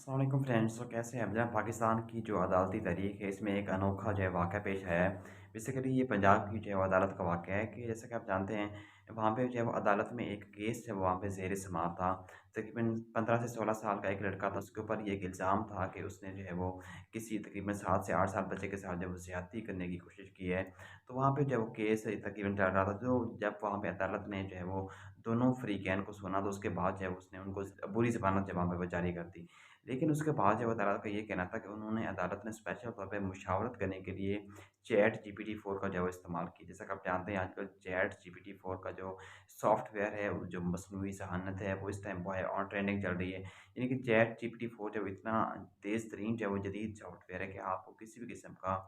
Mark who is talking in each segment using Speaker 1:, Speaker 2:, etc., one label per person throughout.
Speaker 1: अस्सलाम वालेकुम फ्रेंड्स। तो कैसे हैं आप? जनाब, पाकिस्तान की जो अदालती तारीख है इसमें एक अनोखा जो है वाक़या पेश आया है। बेसिकली ये पंजाब की जो है अदालत का वाक़या है कि जैसा कि आप जानते हैं वहाँ पे जो है वो अदालत में एक केस है वो वहाँ पे ज़ेर समाअत था। तकरीबन 15 से 16 साल का एक लड़का था, उसके ऊपर ये एक इल्ज़ाम था कि उसने जो है वो किसी तकरीबन 7 से 8 साल बच्चे के साथ जो है वो ज़्यादती करने की कोशिश की है। तो वहाँ पे जो है वो केस तकरीबन चल रहा था। तो जब वहाँ पे अदालत ने जो है वो दोनों फ़रीक़ैन को सुना, तो उसके बाद जो है उसने उनको बुरी ज़मानत जो वहाँ पे वो जारी कर दी। लेकिन उसके बाद जब अदालत का ये कहना था कि उन्होंने अदालत ने स्पेशल तौर पे मुशावरत करने के लिए चैट जीपीटी 4 का जो है वो इस्तेमाल किया। जैसा कि आप जानते हैं आजकल चैट जीपीटी 4 का जो सॉफ्टवेयर है, वो जो मस्नूई ज़हानत है, वो इस टाइम वो है और ट्रेंडिंग चल रही है। यानी कि चैट जीपीटी 4 जो इतना तेज़ तरीन जो है वो जदीद सॉफ्टवेयर है कि आपको किसी भी किस्म का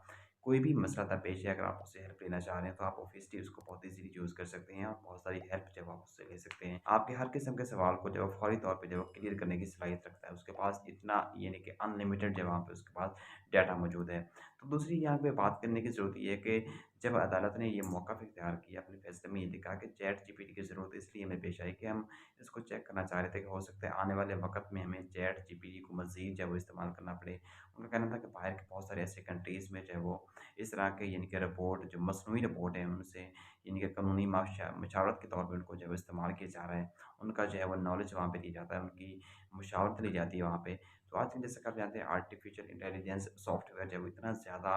Speaker 1: कोई भी मसला दरपेश है, अगर आप उससे हेल्प लेना चाह रहे हैं, तो आप ऑब्वियसली उसको बहुत ईज़िली यूज़ कर सकते हैं और बहुत सारी हेल्प जो है आप उससे ले सकते हैं। आपके हर किस्म के सवाल को जो है फौरी तौर पे जो है क्लियर करने की सलाहियत रखता है। उसके पास इतना यानी कि अनलिमिटेड जो है वहाँ पे उसके पास डाटा मौजूद है। तो दूसरी यहाँ पे बात करने की ज़रूरत ये है कि जब अदालत ने ये मौक़िफ़ इख्तियार किया, अपने फैसले में ये लिखा कि चैट जीपीटी की ज़रूरत इसलिए हमें पेश आई कि हम इसको चेक करना चाह रहे थे कि हो सकता है आने वाले वक़्त में हमें चैट जीपीटी को मज़ीद जो है वो इस्तेमाल करना पड़े। उनका कहना था कि बाहर के बहुत सारे ऐसे कंट्रीज़ में जो है वो इस तरह के यानी कि रोबोट जो मसनूई रोबोट हैं उनसे यानी कि कानूनी मशावरत के तौर पे उनको जो है वो इस्तेमाल किया जा रहा है। उनका जो है वो नॉलेज वहाँ पे लिया जाता है, उनकी मशावरत ली जाती है वहाँ पे। तो आजकल जैसा कि आप जानते हैं आर्टिफ़िशियल इंटेलिजेंस सॉफ्टवेयर जो है वो इतना ज़्यादा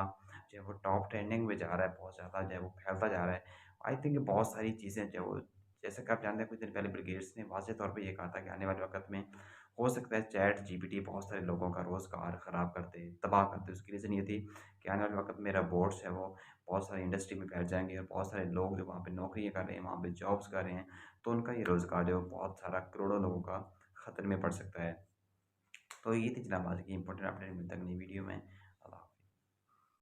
Speaker 1: जो है वो टॉप ट्रेंडिंग में जा रहा है, बहुत ज़्यादा जो है वो फैलता जा रहा है। आई थिंक बहुत सारी चीज़ें जो है वो जैसा कि आप जानते हैं कुछ दिन पहले बिल गेट्स ने वाज़ह तौर पे ये कहा था कि आने वाले वक़्त में हो सकता है चैट जीपीटी बहुत सारे लोगों का रोज़गार ख़राब कर दे, तबाह कर दे। उसकी रीज़न ये थी कि आने वाले वक़्त में रोबोट्स है वो बहुत सारी इंडस्ट्री में फैल जाएँगे और बहुत सारे लोग जो वहाँ पे नौकरियाँ कर रहे हैं, वहाँ पे जॉब्स कर रहे हैं, तो उनका ये रोज़गार जो है बहुत सारा करोड़ों लोगों का खतरे में पड़ सकता है। तो ये थी जनाब आज की इम्पोर्टेंट अपडेट। मिलते हैं अगली वीडियो में। अल्लाह हाफ़िज़।